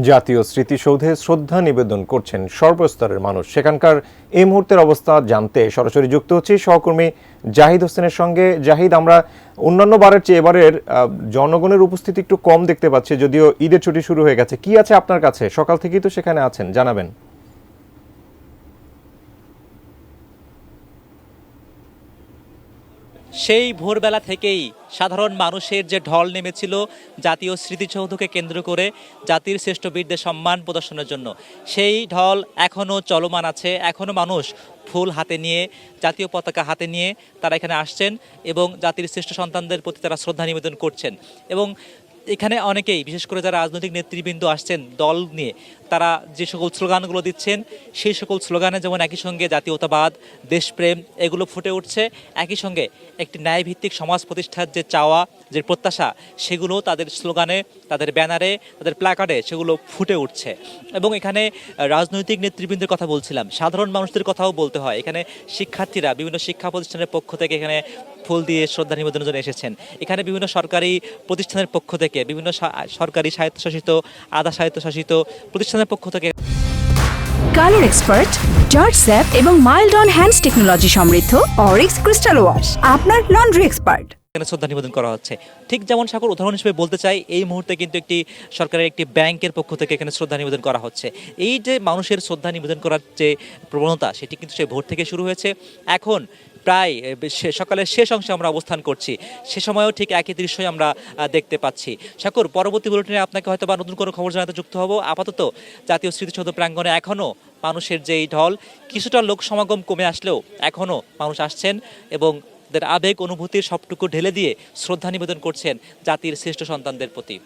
জাতীয় স্মৃতিসৌধে শ্রদ্ধা নিবেদন করছেন সর্বস্তরের মানুষ। সেখানকার এই মুহূর্তের অবস্থা জানতে সরাসরি যুক্ত হচ্ছি সহকর্মী জাহিদ হোসেনের সঙ্গে। জাহিদ, আমরা অন্যান্য বারের চেয়ে এবারের জনগণের উপস্থিতি একটু কম দেখতে পাচ্ছি, যদিও ঈদের ছুটি শুরু হয়ে গেছে। কি আছে আপনার কাছে? সকাল থেকেই তো সেখানে আছেন, জানাবেন। সেই ভোরবেলা থেকেই সাধারণ মানুষের যে ঢল নেমেছিল জাতীয় স্মৃতিসৌধকে কেন্দ্র করে জাতির শ্রেষ্ঠ বীরদের সম্মান প্রদর্শনের জন্য, সেই ঢল এখনও চলমান আছে। এখনও মানুষ ফুল হাতে নিয়ে, জাতীয় পতাকা হাতে নিয়ে তারা এখানে আসছেন এবং জাতির শ্রেষ্ঠ সন্তানদের প্রতি তারা শ্রদ্ধা নিবেদন করছেন। এবং এখানে অনেকেই, বিশেষ করে যারা রাজনৈতিক নেতৃবৃন্দ আসছেন দল নিয়ে, তারা যে সকল স্লোগানগুলো দিচ্ছেন সেই সকল স্লোগানে যেমন একই সঙ্গে জাতীয়তাবাদ, দেশপ্রেম এগুলো ফুটে উঠছে, একই সঙ্গে একটি ন্যায়ভিত্তিক সমাজ প্রতিষ্ঠার যে চাওয়া, যে প্রত্যাশা, সেগুলো তাদের স্লোগানে, তাদের ব্যানারে, তাদের প্ল্যাকার্ডে সেগুলো ফুটে উঠছে। এবং এখানে রাজনৈতিক নেতৃবৃন্দের কথা বলছিলাম, সাধারণ মানুষদের কথাও বলতে হয়। এখানে শিক্ষার্থীরা বিভিন্ন শিক্ষা প্রতিষ্ঠানের পক্ষ থেকে এখানে ফুল দিয়ে শ্রদ্ধা নিবেদনের জন্য এসেছেন। এখানে বিভিন্ন সরকারি প্রতিষ্ঠানের পক্ষ থেকে, বিভিন্ন সরকারি স্বায়ত্তশাসিত, আধা স্বায়ত্তশাসিত প্রতিষ্ঠানের পক্ষ থেকে কালার এক্সপার্ট, জর্জ স্যাপ এবং মাইল্ড অন হ্যান্ডস টেকনোলজি সমৃদ্ধ অরিক্স ক্রিস্টাল ওয়াশ আপনার লন্ড্রি এক্সপার্ট শ্রদ্ধা নিবেদন করা হচ্ছে। ঠিক যেমন সাগর, উদাহরণ হিসেবে বলতে চাই, এই মুহূর্তে কিন্তু একটি সরকারের একটি ব্যাংকের পক্ষ থেকে এখানে শ্রদ্ধা নিবেদন করা হচ্ছে। এই যে মানুষের শ্রদ্ধা নিবেদন করার যে প্রবণতা, সেটি কিন্তু সেই ভোর থেকে শুরু হয়েছে। এখন প্রায় সকালের শেষ অংশে আমরা অবস্থান করছি, সে সময়ও ঠিক একই দৃশ্যই আমরা দেখতে পাচ্ছি। সাগর, পরবর্তী বুলেটিনে আপনাকে হয়তো বা নতুন কোনো খবর জানাতে যুক্ত হব। আপাতত জাতীয় স্মৃতিসৌধ প্রাঙ্গণে এখনও মানুষের যে এই ঢল, কিছুটা লোক সমাগম কমে আসলেও এখনও মানুষ আসছেন এবং তাদের আবেগ অনুভূতির সবটুকু ঢেলে দিয়ে শ্রদ্ধা নিবেদন করছেন জাতির শ্রেষ্ঠ সন্তানদের প্রতি।